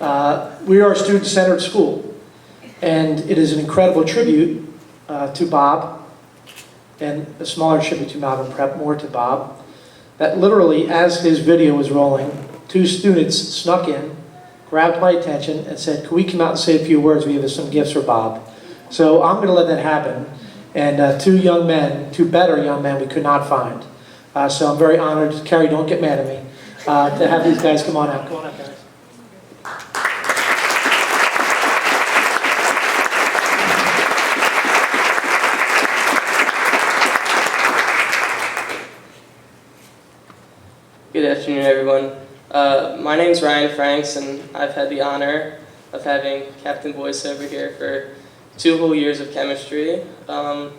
We are a student-centered school, and it is an incredible tribute to Bob, and a smaller tribute to Malvern Prep, more to Bob, that literally, as his video was rolling, 2 students snuck in, grabbed my attention, and said, "Can we come out and say a few words? We have some gifts for Bob." So I'm going to let that happen. And 2 young men, 2 better young men we could not find. So I'm very honored. Carrie, don't get mad at me. To have these guys come on out. Come on up, guys. Good afternoon, everyone. My name's Ryan Franks, and I've had the honor of having Captain Boyce over here for 2 whole years of chemistry. As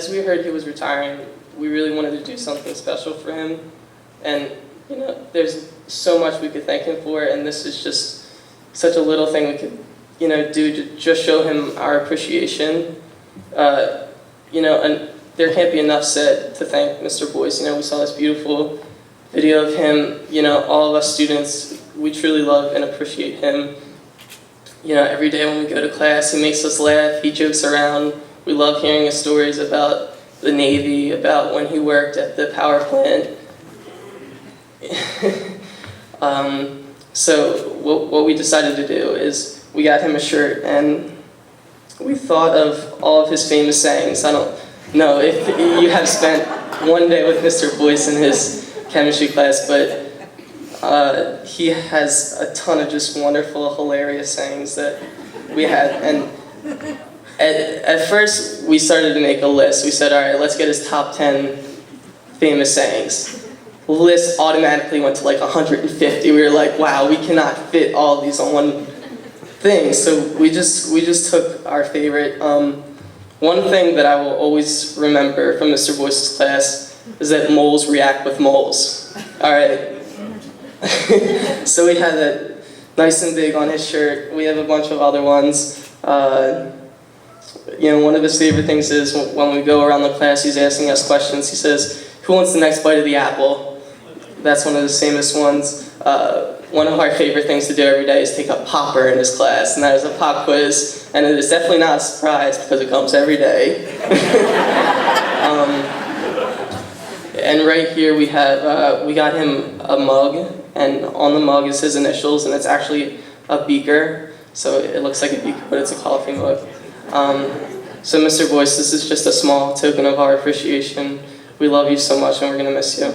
we heard he was retiring, we really wanted to do something special for him. And, there's so much we could thank him for, and this is just such a little thing we could, do to just show him our appreciation. And there can't be enough said to thank Mr. Boyce. We saw this beautiful video of him. All of us students, we truly love and appreciate him. Every day when we go to class, he makes us laugh, he jokes around. We love hearing his stories about the Navy, about when he worked at the power plant. So what we decided to do is we got him a shirt, and we thought of all of his famous sayings. I don't know if you have spent one day with Mr. Boyce in his chemistry class, but he has a ton of just wonderful, hilarious sayings that we had. And at first, we started to make a list. We said, all right, let's get his top 10 famous sayings. The list automatically went to like 150. We were like, wow, we cannot fit all of these on one thing. So we just took our favorite. One thing that I will always remember from Mr. Boyce's class is that moles react with moles. All right. So we had that nice and big on his shirt. We have a bunch of other ones. One of his favorite things is when we go around the class, he's asking us questions. He says, "Who wants the next bite of the apple?" That's one of his famous ones. One of our favorite things to do every day is take a popper in his class, and that is a pop quiz, and it is definitely not a surprise because it comes every day. And right here we have, we got him a mug, and on the mug is his initials, and it's actually a beaker, so it looks like a beaker, but it's a coffee mug. So Mr. Boyce, this is just a small token of our appreciation. We love you so much, and we're going to miss you.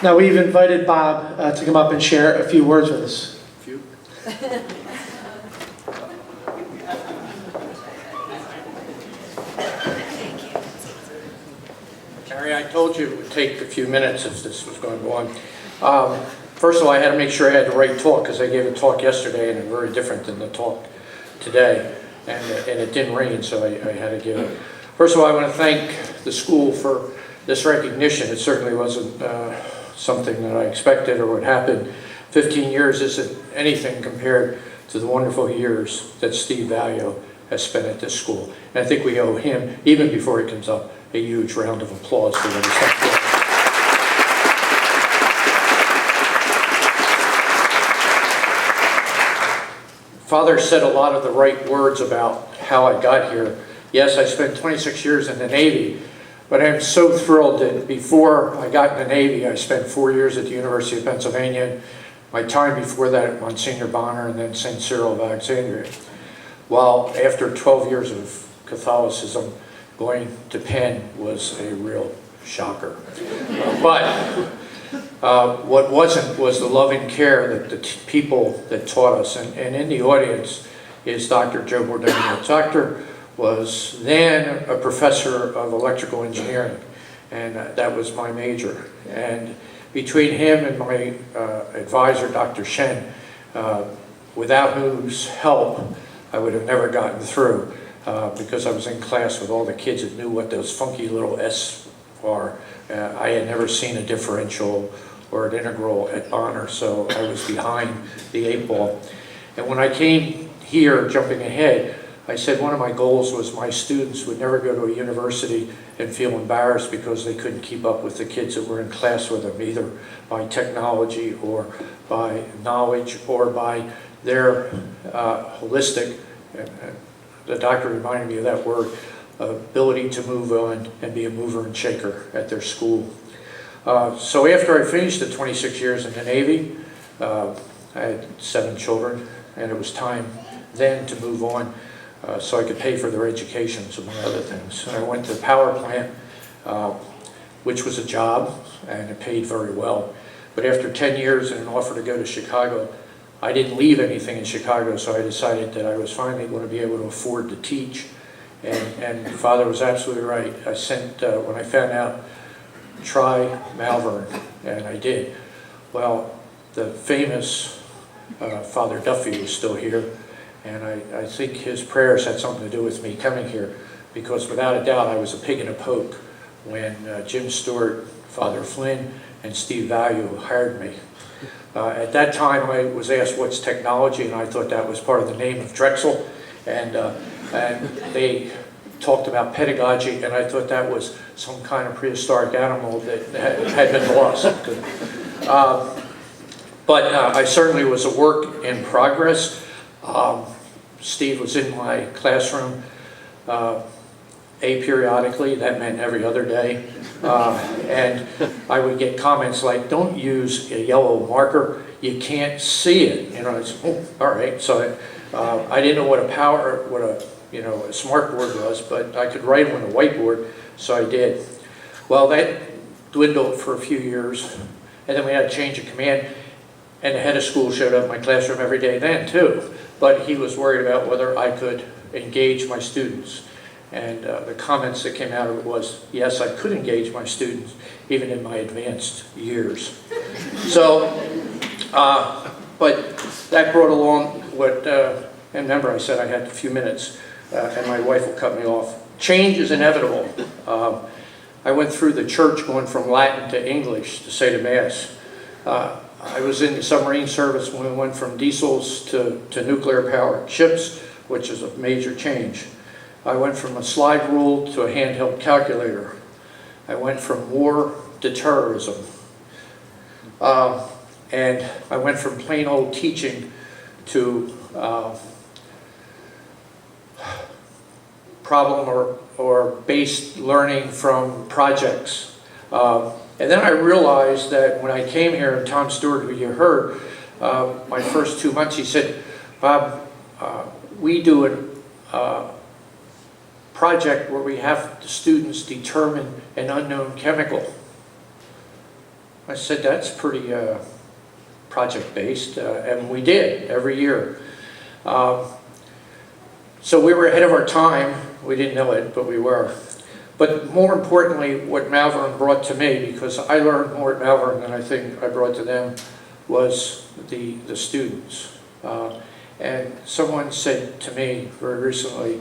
Now we've invited Bob to come up and share a few words with us. Carrie, I told you it would take a few minutes if this was going to go on. First of all, I had to make sure I had the right talk because I gave a talk yesterday and it's very different than the talk today. And it didn't rain, so I had to give it. First of all, I want to thank the school for this recognition. It certainly wasn't something that I expected or would happen. 15 years isn't anything compared to the wonderful years that Steve Valio has spent at this school. And I think we owe him, even before he comes up, a huge round of applause for what he's done. Father said a lot of the right words about how I got here. Yes, I spent 26 years in the Navy, but I'm so thrilled that before I got in the Navy, I spent 4 years at the University of Pennsylvania. My time before that at Monsignor Bonner and then St. Cyril of Alexandria. While after 12 years of Catholicism, going to Penn was a real shocker. But what wasn't was the loving care that the people that taught us. And in the audience is Dr. Joe Bordone. Doctor was then a professor of electrical engineering, and that was my major. And between him and my advisor, Dr. Shen, without whose help I would have never gotten through, because I was in class with all the kids that knew what those funky little S are. I had never seen a differential or an integral at honor, so I was behind the 8 ball. And when I came here, jumping ahead, I said one of my goals was my students would never go to a university and feel embarrassed because they couldn't keep up with the kids that were in class with them, either by technology or by knowledge or by their holistic, the doctor reminded me of that word, ability to move on and be a mover and shaker at their school. So after I finished the 26 years in the Navy, I had 7 children, and it was time then to move on so I could pay for their educations, among other things. And I went to the power plant, which was a job, and it paid very well. But after 10 years and an offer to go to Chicago, I didn't leave anything in Chicago, so I decided that I was finally going to be able to afford to teach. And Father was absolutely right. I sent, when I found out, try Malvern, and I did. Well, the famous Father Duffy was still here, and I think his prayers had something to do with me coming here, because without a doubt I was a pig in a poke when Jim Stewart, Father Flynn, and Steve Value hired me. At that time I was asked what's technology, and I thought that was part of the name of Drexel, and they talked about pedagogy, and I thought that was some kind of prehistoric animal that had been lost. But I certainly was a work in progress. Steve was in my classroom aperiodically, that meant every other day, and I would get comments like, don't use a yellow marker, you can't see it. You know, it's, oh, all right. So I didn't know what a smart board was, but I could write on a whiteboard, so I did. Well, that dwindled for a few years, and then we had a change of command, and the head of school showed up in my classroom every day then too, but he was worried about whether I could engage my students. And the comments that came out of it was, yes, I could engage my students, even in my advanced years. So, but that brought along what, and remember I said I had a few minutes, and my wife will cut me off. Change is inevitable. I went through the church going from Latin to English to say the Mass. I was in the submarine service when we went from diesels to nuclear-powered ships, which is a major change. I went from a slide rule to a handheld calculator. I went from war to terrorism. And I went from plain old teaching to problem or based learning from projects. And then I realized that when I came here, and Tom Stewart, who you heard, my first 2 months, he said, Bob, we do a project where we have the students determine an unknown chemical. I said, that's pretty project-based, and we did every year. So we were ahead of our time. We didn't know it, but we were. But more importantly, what Malvern brought to me, because I learned more at Malvern than I think I brought to them, was the students. And someone said to me very recently,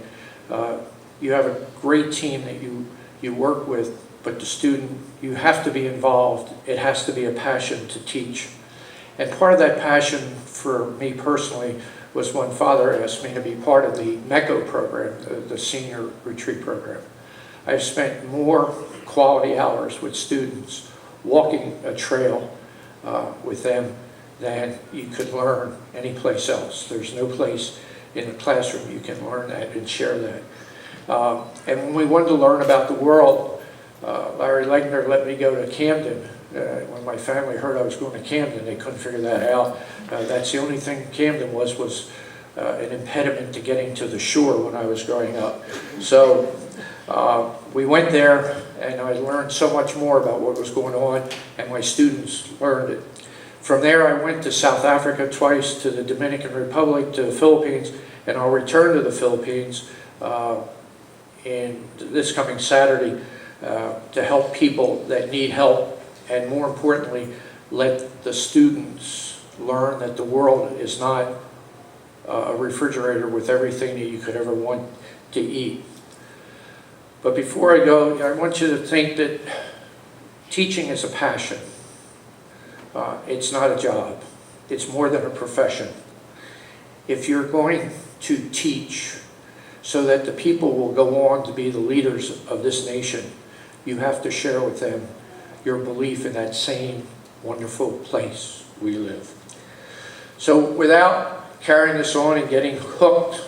you have a great team that you work with, but the student, you have to be involved. It has to be a passion to teach. And part of that passion for me personally was when Father asked me to be part of the MECO program, the senior retreat program. I've spent more quality hours with students walking a trail with them than you could learn anyplace else. There's no place in the classroom you can learn that and share that. And when we wanted to learn about the world, Larry Legner let me go to Camden. When my family heard I was going to Camden, they couldn't figure that out. That's the only thing Camden was an impediment to getting to the shore when I was growing up. So we went there, and I learned so much more about what was going on, and my students learned it. From there, I went to South Africa twice, to the Dominican Republic, to the Philippines, and I'll return to the Philippines in this coming Saturday to help people that need help, and more importantly, let the students learn that the world is not a refrigerator with everything that you could ever want to eat. But before I go, I want you to think that teaching is a passion. It's not a job. It's more than a profession. If you're going to teach so that the people will go on to be the leaders of this nation, you have to share with them your belief in that same wonderful place we live. So without carrying this on and getting hooked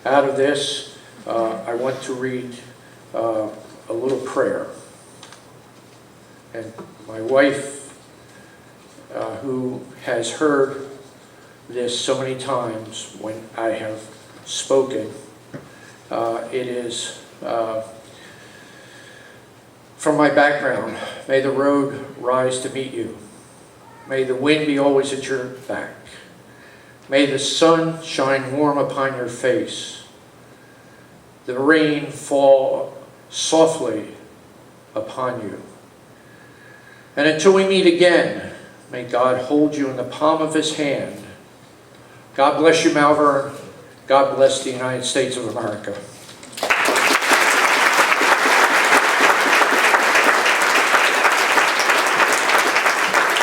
out of this, I want to read a little prayer. And my wife, who has heard this so many times when I have spoken, it is from my background. May the road rise to meet you. May the wind be always at your back. May the sun shine warm upon your face. The rain fall softly upon you. And until we meet again, may God hold you in the palm of his hand. God bless you, Malvern. God bless the United States of America.